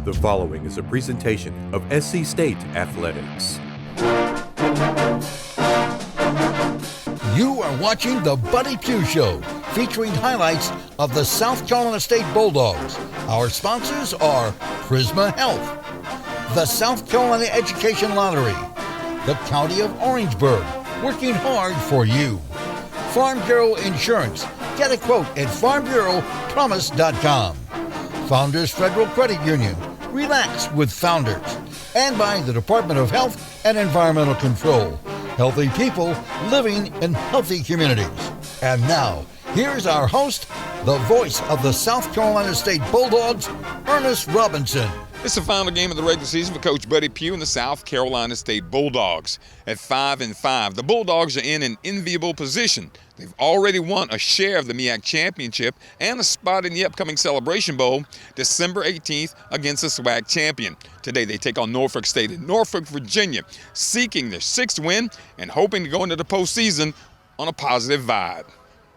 The following is a presentation of SC State Athletics. You are watching The Buddy Pough Show, featuring highlights of the South Carolina State Bulldogs. Our sponsors are Prisma Health, the South Carolina Education Lottery, the County of Orangeburg, working hard for you. Farm Bureau Insurance. Get a quote at farmbureaupromise.com. Founders Federal Credit Union. Relax with Founders. And by the Department of Health and Environmental Control. Healthy people living in healthy communities. And now, here's our host, the voice of the South Carolina State Bulldogs, Ernest Robinson. It's the final game of the regular season for Coach Buddy Pough and the South Carolina State Bulldogs. At 5-5, the Bulldogs are in an enviable position. They've already won a share of the MEAC championship and a spot in the upcoming Celebration Bowl, December 18th, against the SWAC champion. Today they take on Norfolk State in Norfolk, Virginia, seeking their 6th win and hoping to go into the postseason on a positive vibe.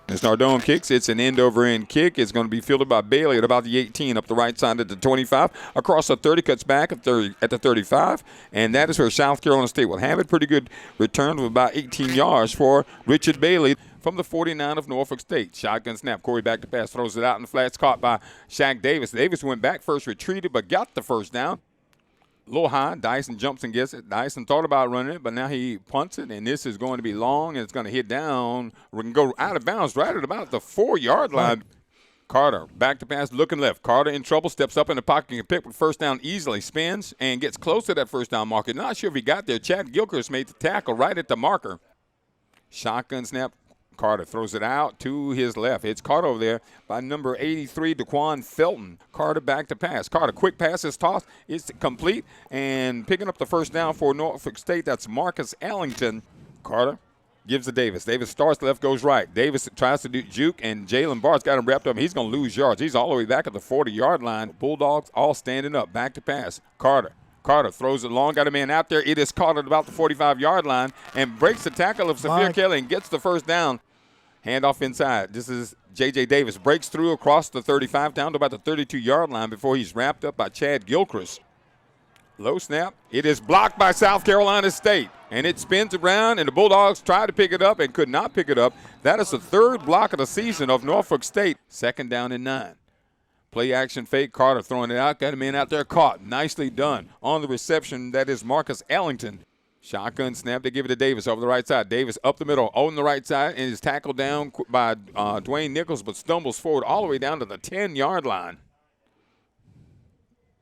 As Nardone kicks, it's an end-over-end kick. It's going to be fielded by Bailey at about the 18, up the right side at the 25, across the 30, cuts back at the 35, and that is where South Carolina State will have it. Pretty good return of about 18 yards for Richard Bailey from the 49 of Norfolk State. Shotgun snap. Corey back to pass, throws it out in the flats, caught by Shaq Davis. Davis went back first, retreated, but got the first down. A little high. Dyson jumps and gets it. Dyson thought about running it, but now he punts it, and this is going to be long, and it's going to hit down. We can go out of bounds right at about the 4-yard line. Carter back to pass, looking left. Carter in trouble, steps up in the pocket, can pick with first down easily, spins, and gets close to that first down marker. Not sure if he got there. Chad Gilchrist made the tackle right at the marker. Shotgun snap. Carter throws it out to his left. It's caught over there by number 83, Daquan Felton. Carter back to pass. Carter, quick pass is tossed. It's complete. And picking up the first down for Norfolk State, that's Marcus Ellington. Carter gives to Davis. Davis starts left, goes right. Davis tries to do juke, and Jalen Barr's got him wrapped up. He's going to lose yards. He's all the way back at the 40-yard line. Bulldogs all standing up. Back to pass. Carter throws it long, got a man out there. It is caught at about the 45-yard line and breaks the tackle of Saphir Kelly and gets the first down. Handoff inside. This is J.J. Davis. Breaks through across the 35 down to about the 32-yard line before he's wrapped up by Chad Gilchrist. Low snap. It is blocked by South Carolina State. And it spins around, and the Bulldogs try to pick it up and could not pick it up. That is the 3rd block of the season of Norfolk State. 2nd down and 9. Play action fake. Carter throwing it out. Got a man out there caught. Nicely done. On the reception, that is Marcus Ellington. Shotgun snap, they give it to Davis over the right side. Davis up the middle on the right side and is tackled down by Dwayne Nichols, but stumbles forward all the way down to the 10-yard line.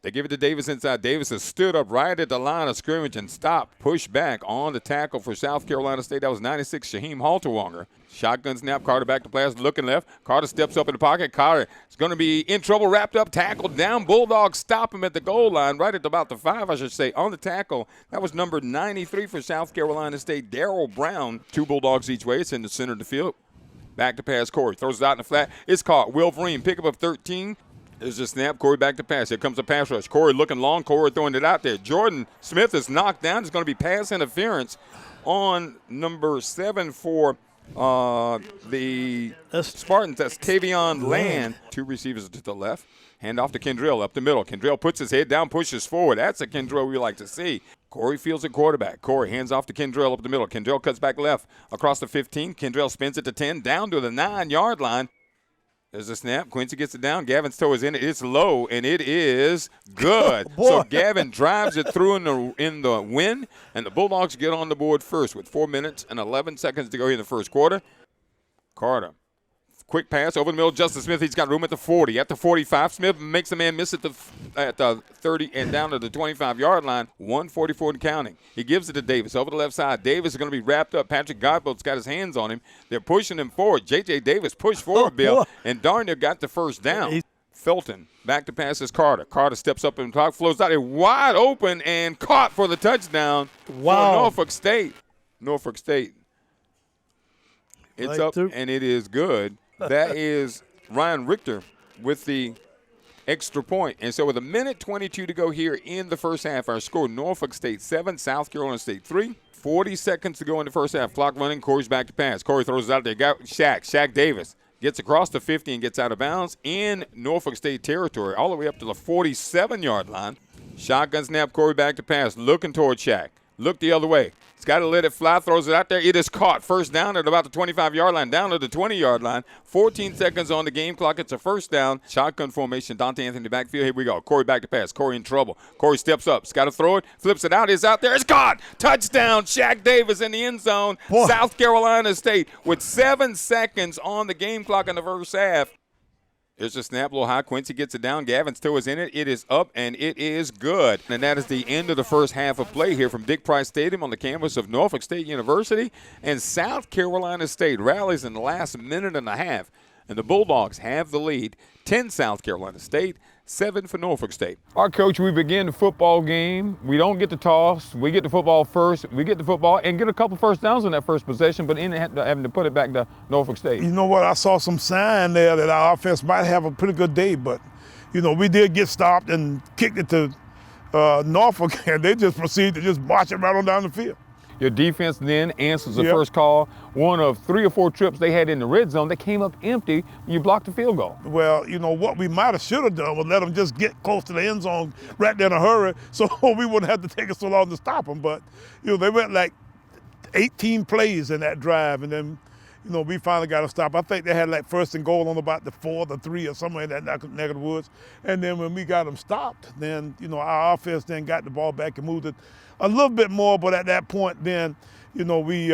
They give it to Davis inside. Davis has stood up right at the line of scrimmage and stopped. Push back on the tackle for South Carolina State. That was 96, Shaheem Halterwanger. Shotgun snap, Carter back to pass, looking left. Carter steps up in the pocket. Carter is going to be in trouble, wrapped up, tackled down. Bulldogs stop him at the goal line, right at about the 5, I should say, on the tackle. That was number 93 for South Carolina State, Darrell Brown. 2 Bulldogs each way. It's in the center of the field. Back to pass, Corey. Throws it out in the flat. It's caught. Wilverine, pickup of 13. There's a snap. Corey back to pass. Here comes a pass rush. Corey looking long. Corey throwing it out there. Jordan Smith is knocked down. It's going to be pass interference on number 7 for the Spartans. That's Tavion Land. 2 receivers to the left. Hand off to Kendrell up the middle. Kendrell puts his head down, pushes forward. That's a Kendrell we like to see. Corey fields at quarterback. Corey hands off to Kendrell up the middle. Kendrell cuts back left across the 15. Kendrell spins it to 10, down to the 9-yard line. There's a snap. Quincy gets it down. Gavin's toe is in it. It's low, and it is good. So Gavin drives it through in the win, and the Bulldogs get on the board first with 4 minutes and 11 seconds to go in the first quarter. Carter. Quick pass over the middle. Justin Smith, he's got room at the 40. At the 45, Smith makes the man miss at the 30 and down to the 25-yard line. 1:44 and counting. He gives it to Davis over the left side. Davis is going to be wrapped up. Patrick Godbold's got his hands on him. They're pushing him forward. J.J. Davis pushed forward, Bill, and darn near got the first down. Felton back to pass is Carter. Carter steps up and the clock flows out. Wide open and caught for the touchdown for Norfolk State. Norfolk State. It's up, and it is good. That is Ryan Richter with the extra point. And so with 1:22 to go here in the first half, our score, Norfolk State 7, South Carolina State 3. 40 seconds to go in the first half. Clock running. Corey's back to pass. Corey throws it out there. Got Shaq. Shaq Davis. gets across the 50 and gets out of bounds in Norfolk State territory, all the way up to the 47-yard line. Shotgun snap, Corey back to pass, looking toward Shaq. Look the other way. He's got to let it fly, throws it out there. It is caught. First down at about the 25-yard line, down to the 20-yard line. 14 seconds on the game clock. It's a first down. Shotgun formation, Dante Anthony backfield. Here we go. Corey back to pass. Corey in trouble. Corey steps up. He's got to throw it. Flips it out. It's out there. It's caught. Touchdown. Shaq Davis in the end zone. Boy. South Carolina State with 7 seconds on the game clock in the first half. There's a snap, a little high. Quincy gets it down. Gavin still is in it. It is up, and it is good. And that is the end of the first half of play here from Dick Price Stadium on the campus of Norfolk State University. And South Carolina State rallies in the last minute and a half. And the Bulldogs have the lead. 10 South Carolina State, 7 for Norfolk State. Our coach, we begin the football game. We don't get the toss. We get the football first. We get the football and get a couple first downs on that first possession, but end up having to put it back to Norfolk State. You know what? I saw some sign there that our offense might have a pretty good day, but, we did get stopped and kicked it to Norfolk, and they just proceeded to just march it right on down the field. Your defense then answers the Yep. first call. One of 3 or 4 trips they had in the red zone, they came up empty when you blocked the field goal. Well, what we might have should have done was let them just get close to the end zone right there in a hurry so we wouldn't have to take it so long to stop them. But, they went like 18 plays in that drive, and then, we finally got to stop. I think they had like first and goal on about the 4, the 3 or somewhere in that neck of the woods. And then when we got them stopped, then, our offense then got the ball back and moved it a little bit more. But at that point, then, we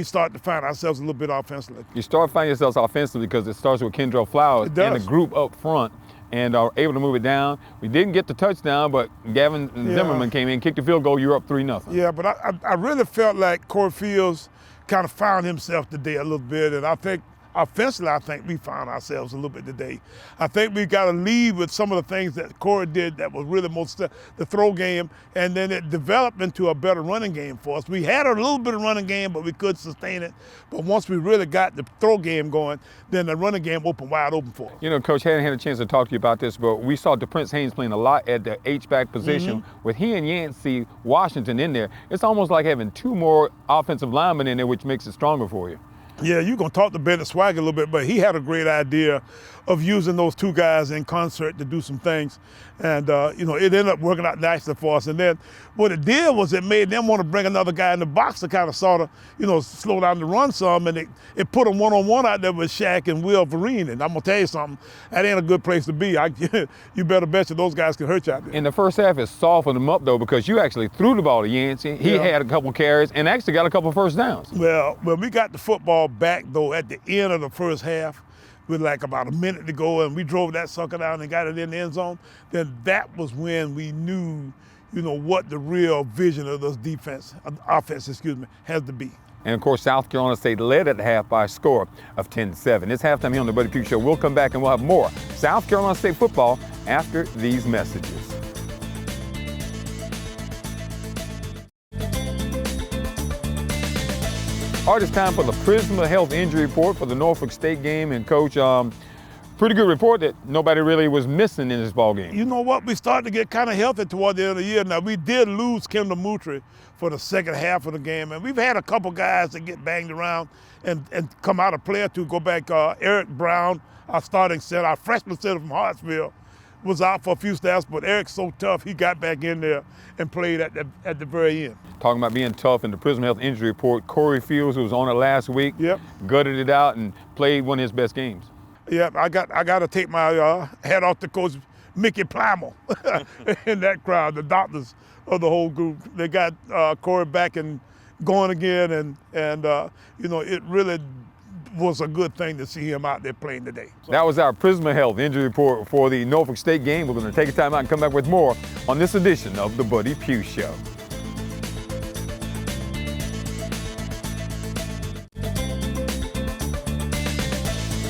start to find ourselves a little bit offensively. You start finding yourselves offensively because it starts with Kendrell Flowers It does. and the group up front and are able to move it down. We didn't get the touchdown, but Gavin Zimmerman came in, kicked the field goal, you're up 3-0. Yeah, but I really felt like Corey Fields kind of found himself today a little bit, and I think offensively, we found ourselves a little bit today. I think we got to lead with some of the things that Corey did that was really most the throw game, and then it developed into a better running game for us. We had a little bit of running game, but we couldn't sustain it. But once we really got the throw game going, then the running game opened wide open for us. Coach, hadn't had a chance to talk to you about this, but we saw DePrince Haynes playing a lot at the H-back position. With he and Yancey Washington in there, it's almost like having 2 more offensive linemen in there, which makes it stronger for you. Yeah, you're going to talk to Bennett SWAC a little bit, but he had a great idea of using those 2 guys in concert to do some things. And, it ended up working out nicely for us. And then what it did was it made them want to bring another guy in the box to kind of sort of, slow down the run some. And it put them one-on-one out there with Shaq and Will Vereen. And I'm going to tell you something, that ain't a good place to be. You better bet you those guys can hurt you out there. In the first half, it softened them up, though, because you actually threw the ball to Yancey. He had a couple carries and actually got a couple first downs. Well, when we got the football back, though, at the end of the first half, with like about a minute to go, and we drove that sucker down and got it in the end zone, then that was when we knew, what the real vision of this offense, has to be. And, of course, South Carolina State led at the half by a score of 10-7. It's halftime here on the Buddy Pough Show. We'll come back and we'll have more South Carolina State football after these messages. All right, it's time for the Prisma Health Injury Report for the Norfolk State game. And, Coach, pretty good report that nobody really was missing in this ball game. You know what? We started to get kind of healthy toward the end of the year. Now, we did lose Kendall Moutry for the second half of the game. And we've had a couple guys that get banged around and come out of play or two. Go back, Eric Brown, our starting center, our freshman center from Hartsville, was out for a few snaps, but Eric's so tough, he got back in there and played at the very end. Talking about being tough in the Prism Health Injury Report, Corey Fields, who was on it last week, gutted it out and played one of his best games. Yeah, I got to take my hat off to Coach Mickey Plymel in that crowd, the doctors of the whole group. They got Corey back and going again, and it really was a good thing to see him out there playing today. That was our Prisma Health Injury Report for the Norfolk State game. We're going to take a time out and come back with more on this edition of the Buddy Pough Show.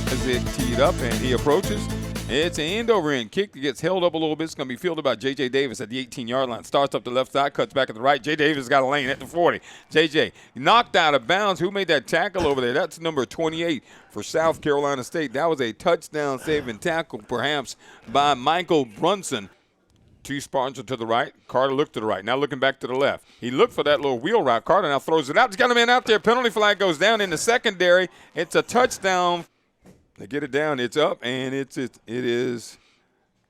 As it teed up and he approaches, it's an end over end kick that gets held up a little bit. It's going to be fielded by J.J. Davis at the 18-yard line. Starts up the left side, cuts back at the right. J.J. Davis got a lane at the 40. J.J. knocked out of bounds. Who made that tackle over there? That's number 28 for South Carolina State. That was a touchdown-saving tackle, perhaps, by Michael Brunson. 2 Spartans are to the right. Carter looked to the right. Now looking back to the left. He looked for that little wheel route. Carter now throws it out. He's got a man out there. Penalty flag goes down in the secondary. It's a touchdown They get it down. It's up, and it is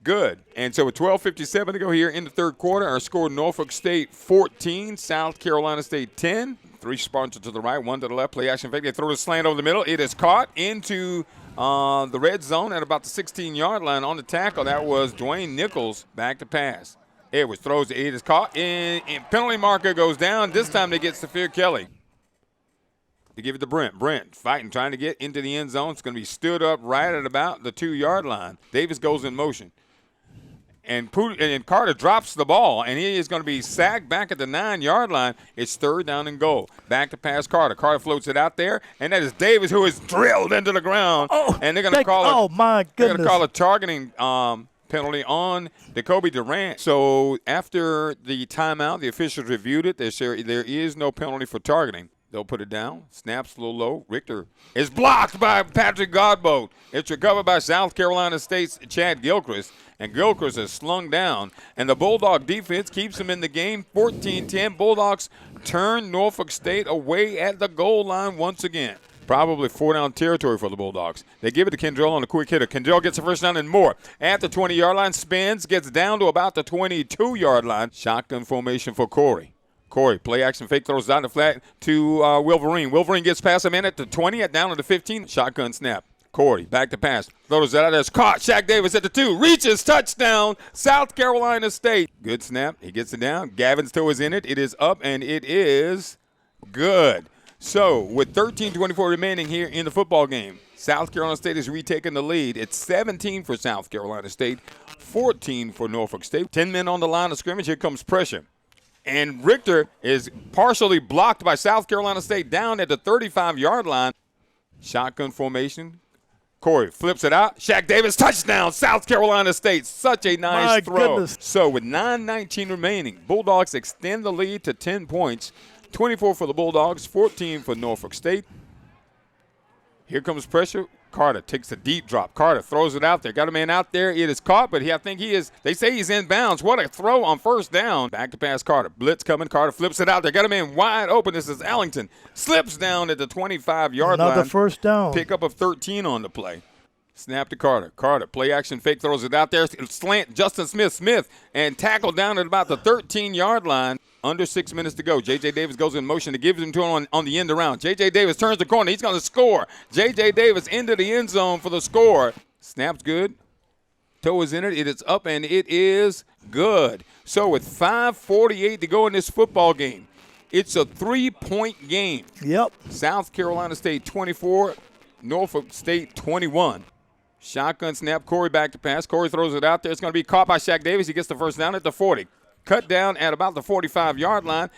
good. And so with 12:57 to go here in the third quarter, our score: Norfolk State 14, South Carolina State 10. 3 Spartans to the right, 1 to the left. Play action fake. They throw the slant over the middle. It is caught into the red zone at about the 16-yard line on the tackle. That was Dwayne Nichols back to pass. Edwards throws it. It is caught. And penalty marker goes down. This time they get Saphir Kelly. They give it to Brent. Brent fighting, trying to get into the end zone. It's going to be stood up right at about the 2-yard line. Davis goes in motion. And Carter drops the ball, and he is going to be sacked back at the 9-yard line. It's third down and goal. Back to pass Carter. Carter floats it out there, and that is Davis, who is drilled into the ground. And they're going to call a targeting penalty on Jacoby Durant. So after the timeout, the officials reviewed it. There is no penalty for targeting. They'll put it down. Snaps a little low. Richter is blocked by Patrick Godbolt. It's recovered by South Carolina State's Chad Gilchrist. And Gilchrist is slung down. And the Bulldog defense keeps him in the game. 14-10. Bulldogs turn Norfolk State away at the goal line once again. Probably 4-down territory for the Bulldogs. They give it to Kendrell on a quick hitter. Kendrell gets the first down and more. At the 20-yard line, spins, gets down to about the 22-yard line. Shotgun formation for Corey. Corey, play action fake, throws down the flat to Wolverine. Wolverine gets past him in at the 20, down to the 15. Shotgun snap. Corey, back to pass. Throws that out there. It's caught. Shaq Davis at the 2. Reaches, touchdown, South Carolina State. Good snap. He gets it down. Gavin's toe is in it. It is up, and it is good. So, with 13:24 remaining here in the football game, South Carolina State has retaken the lead. It's 17 for South Carolina State, 14 for Norfolk State. 10 men on the line of scrimmage. Here comes pressure. And Richter is partially blocked by South Carolina State down at the 35-yard line. Shotgun formation. Corey flips it out. Shaq Davis, touchdown, South Carolina State. Such a nice throw. Goodness. So with 9:19 remaining, Bulldogs extend the lead to 10 points. 24 for the Bulldogs, 14 for Norfolk State. Here comes pressure. Carter takes a deep drop. Carter throws it out there. Got a man out there. It is caught, but I think he is. They say he's in bounds. What a throw on first down. Back to pass Carter. Blitz coming. Carter flips it out there. Got a man wide open. This is Allington. Slips down at the 25-yard line. Another first down. Pickup of 13 on the play. Snap to Carter. Carter, play action fake, throws it out there. Slant, Justin Smith, and tackled down at about the 13-yard line. Under 6 minutes to go. J.J. Davis goes in motion to give him to him on the end around. J.J. Davis turns the corner. He's going to score. J.J. Davis into the end zone for the score. Snap's good. Toe is in it. It is up, and it is good. So with 5:48 to go in this football game, it's a 3-point game. Yep. South Carolina State 24, Norfolk State 21. Shotgun snap. Corey back to pass. Corey throws it out there. It's going to be caught by Shaq Davis. He gets the first down at the 40. Cut down at about the 45-yard line.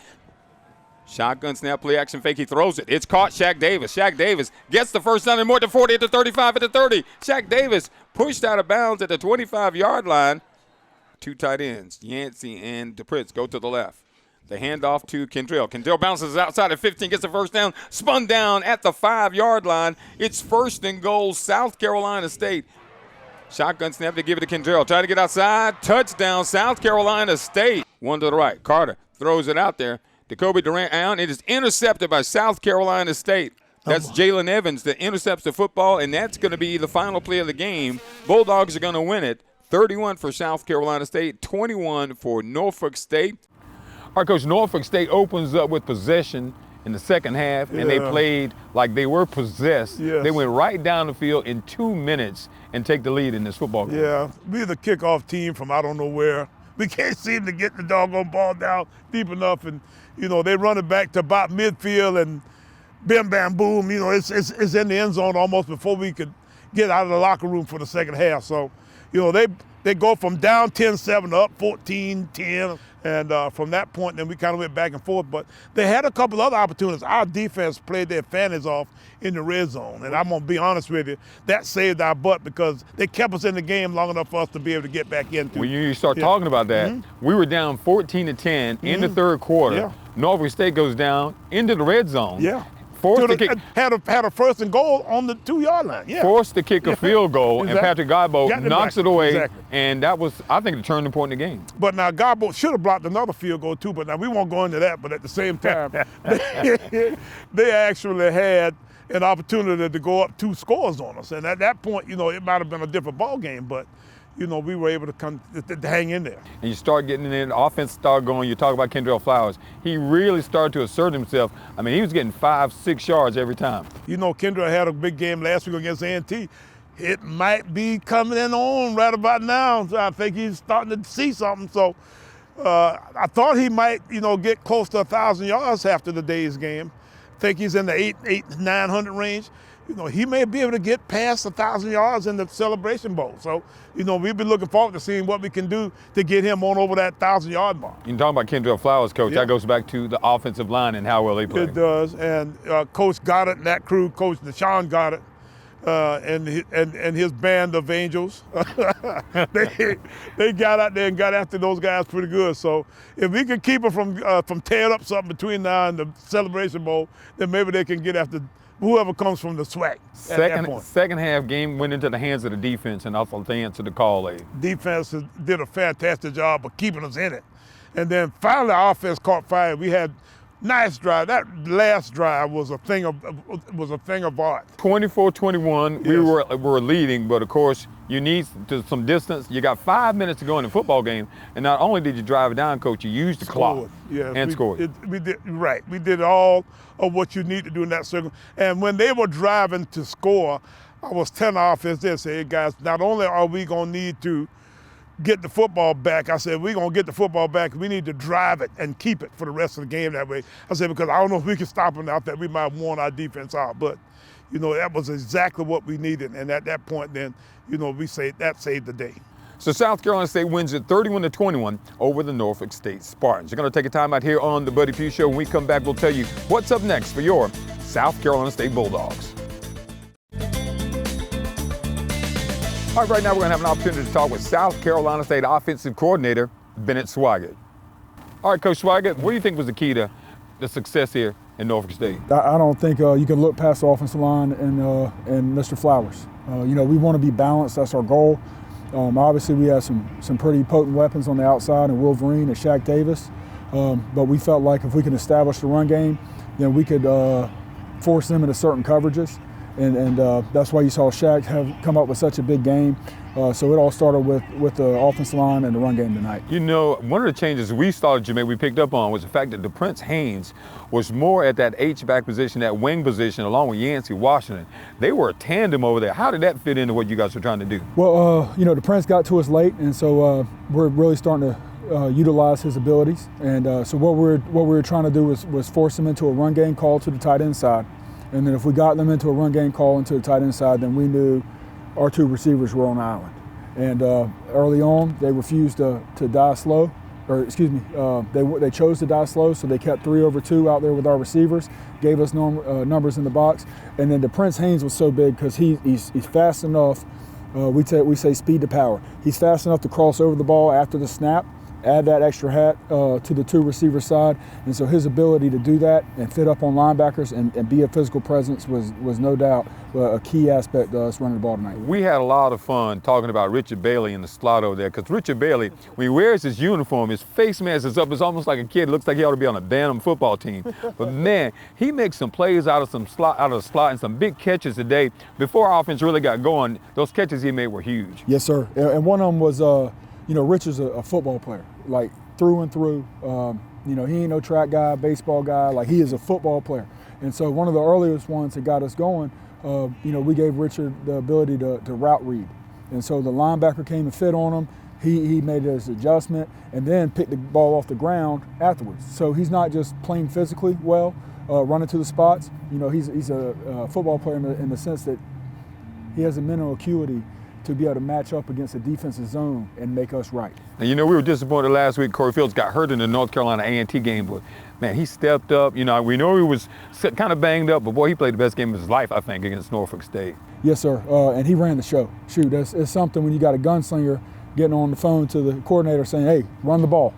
Shotgun snap, play action fake. He throws it. It's caught. Shaq Davis. Shaq Davis gets the first down and more at the 40, at the 35, at the 30. Shaq Davis pushed out of bounds at the 25-yard line. 2 tight ends, Yancey and DePritz, go to the left. The handoff to Kendrell. Kendrell bounces outside at 15, gets the first down, spun down at the 5-yard line. It's first and goal, South Carolina State. Shotgun snap to give it to Kendrell. Trying to get outside. Touchdown, South Carolina State. 1 to the right. Carter throws it out there. Jacoby Durant out. It is intercepted by South Carolina State. That's Jalen Evans that intercepts the football, and that's going to be the final play of the game. Bulldogs are going to win it. 31 for South Carolina State, 21 for Norfolk State. All right, Coach, Norfolk State opens up with possession in the second half, and they played like they were possessed. Yes. They went right down the field in 2 minutes and take the lead in this football game. Yeah, we're the kickoff team from I don't know where. We can't seem to get the doggone ball down deep enough, and they run it back to about midfield, and bam, bam, boom. It's in the end zone almost before we could get out of the locker room for the second half. So, they go from down 10-7 up 14-10. And from that point, then we kind of went back and forth. But they had a couple other opportunities. Our defense played their fannies off in the red zone. And I'm going to be honest with you, that saved our butt because they kept us in the game long enough for us to be able to get back into it. When you start talking about that, we were down 14-10 in the third quarter. Yeah. Norfolk State goes down into the red zone. Yeah. Forced to kick. Had a first and goal on the 2-yard line. Yeah. Forced to kick a field goal, Exactly. and Patrick Godbolt knocks it away, Exactly. and that was, I think, the turning point in the game. But now Godbolt should have blocked another field goal too, but now we won't go into that. But at the same time, they actually had an opportunity to go up 2 scores on us. And at that point, you know, it might have been a different ball game, but you know, we were able to hang in there. And you start getting in there, the offense started going. You talk about Kendrell Flowers. He really started to assert himself. I mean, he was getting 5-6 yards every time. You know, Kendrell had a big game last week against A&T. It might be coming in on right about now. So I think he's starting to see something. So I thought he might, you know, get close to 1,000 yards after the day's game. I think he's in the 900 range. You know, he may be able to get past 1,000 yards in the Celebration Bowl. So, you know, we've been looking forward to seeing what we can do to get him on over that 1,000-yard mark. You talking about Kendrell Flowers, Coach. Yeah. That goes back to the offensive line and how well they play. It does, and Coach Goddard and that crew, Coach Deshaun Goddard, and his band of angels, they got out there and got after those guys pretty good. So if we can keep them from tearing up something between now and the Celebration Bowl, then maybe they can get after whoever comes from the SWAC at that point. Second half game went into the hands of the defense, and also they answered the call. Defense did a fantastic job of keeping us in it. And then finally our offense caught fire. We had nice drive. That last drive was a thing of art. 24-21, we Yes. were leading, but of course you need some distance. You got 5 minutes to go in the football game, and not only did you drive it down, Coach, you used the clock and scored. We did all of what you need to do in that circle. And when they were driving to score, I was telling our offense this, hey guys, not only are we gonna need to get the football back, I said, we're gonna get the football back, we need to drive it and keep it for the rest of the game that way. I said, because I don't know if we can stop them out there, we might have worn our defense out. But, you know, that was exactly what we needed. And at that point then, you know, we say that saved the day. So South Carolina State wins it 31-21 over the Norfolk State Spartans. You're gonna take a time out here on the Buddy Pough Show. When we come back, we'll tell you what's up next for your South Carolina State Bulldogs. All right, right now we're gonna have an opportunity to talk with South Carolina State offensive coordinator, Bennett Swaggart. All right, Coach Swaggart, what do you think was the key to the success here in Norfolk State? I don't think you can look past the offensive line and Mr. Flowers. You know, we want to be balanced. That's our goal. Obviously, we have some pretty potent weapons on the outside, and Wolverine and Shaq Davis. But we felt like if we can establish the run game, then we could force them into certain coverages. And that's why you saw Shaq have come up with such a big game. So it all started with the offensive line and the run game tonight. You know, one of the changes we started to make, we picked up on, was the fact that the Prince Haynes was more at that H-back position, that wing position, along with Yancey Washington. They were a tandem over there. How did that fit into what you guys were trying to do? Well, you know, the Prince got to us late, and so we're really starting to utilize his abilities. And so what we were trying to do was force him into a run game call to the tight end side. And then if we got them into a run game call into the tight end side, then we knew our 2 receivers were on the island. And early on, they refused to die slow, or excuse me, they chose to die slow, so they kept 3 over 2 out there with our receivers, gave us numbers in the box. And then the Prince Haynes was so big because he's fast enough, we say speed to power. He's fast enough to cross over the ball after the snap, add that extra hat to the 2 receiver side. And so his ability to do that and fit up on linebackers and be a physical presence was no doubt a key aspect to us running the ball tonight. We had a lot of fun talking about Richard Bailey in the slot over there, because Richard Bailey, when he wears his uniform, his face mask is up. It's almost like a kid. It looks like he ought to be on a Bantam football team. But man, he makes some plays out of the slot and some big catches today. Before our offense really got going, those catches he made were huge. Yes, sir. And one of them was, you know, Richard's a football player, like through and through. You know, he ain't no track guy, baseball guy. Like, he is a football player. And so one of the earliest ones that got us going, you know, we gave Richard the ability to route read. And so the linebacker came and fit on him. He made his adjustment and then picked the ball off the ground afterwards. So he's not just playing physically well, running to the spots. You know, he's a football player in the sense that he has a mental acuity to be able to match up against a defensive zone and make us right. And you know, we were disappointed last week. Corey Fields got hurt in the North Carolina A&T game, but man, he stepped up. You know, we know he was kind of banged up, but boy, he played the best game of his life, I think, against Norfolk State. Yes, sir. And he ran the show. Shoot, it's something when you got a gunslinger getting on the phone to the coordinator saying, hey, run the ball.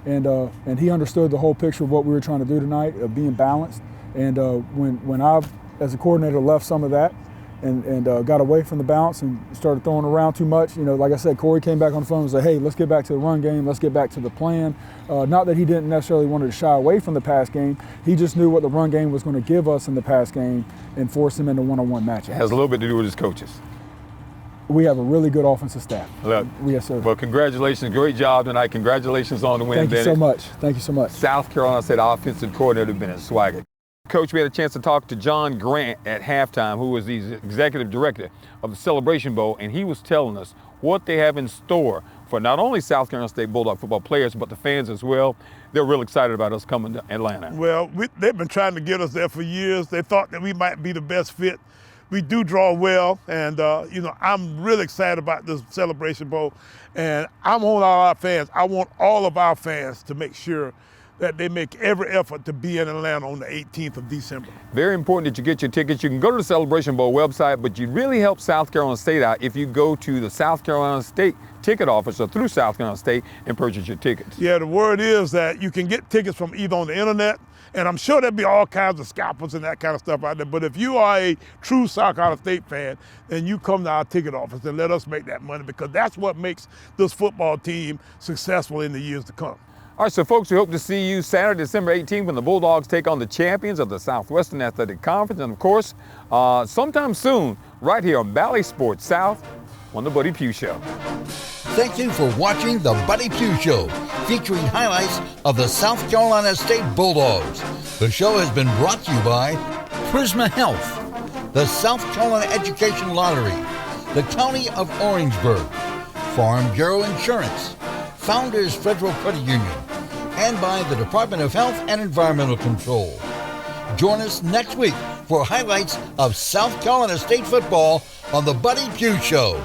And he understood the whole picture of what we were trying to do tonight, of being balanced. And when I, as a coordinator, left some of that, and got away from the bounce and started throwing around too much. You know, like I said, Corey came back on the phone and said, hey, let's get back to the run game. Let's get back to the plan. Not that he didn't necessarily want to shy away from the pass game. He just knew what the run game was going to give us in the pass game and force him into one-on-one matchups. It has a little bit to do with his coaches. We have a really good offensive staff. Look, yes, sir. Well, congratulations. Great job tonight. Congratulations on the win. Thank you so much. Thank you so much. South Carolina State offensive coordinator, Ben Swagger. Coach, we had a chance to talk to John Grant at halftime, who was the executive director of the Celebration Bowl, and he was telling us what they have in store for not only South Carolina State Bulldog football players, but the fans as well. They're real excited about us coming to Atlanta. Well, they've been trying to get us there for years. They thought that we might be the best fit. We do draw well, and I'm really excited about this Celebration Bowl, and I want all our fans. I want all of our fans to make sure that they make every effort to be in Atlanta on the 18th of December. Very important that you get your tickets. You can go to the Celebration Bowl website, but you really help South Carolina State out if you go to the South Carolina State ticket office or through South Carolina State and purchase your tickets. Yeah, the word is that you can get tickets from either on the internet, and I'm sure there'll be all kinds of scalpers and that kind of stuff out there, but if you are a true South Carolina State fan, then you come to our ticket office and let us make that money, because that's what makes this football team successful in the years to come. All right, so folks, we hope to see you Saturday, December 18th when the Bulldogs take on the champions of the Southwestern Athletic Conference. And of course, sometime soon, right here on Valley Sports South on the Buddy Pough Show. Thank you for watching the Buddy Pough Show, featuring highlights of the South Carolina State Bulldogs. The show has been brought to you by Prisma Health, the South Carolina Education Lottery, the County of Orangeburg, Farm Bureau Insurance, Founders Federal Credit Union, and by the Department of Health and Environmental Control. Join us next week for highlights of South Carolina State football on the Buddy Pough Show.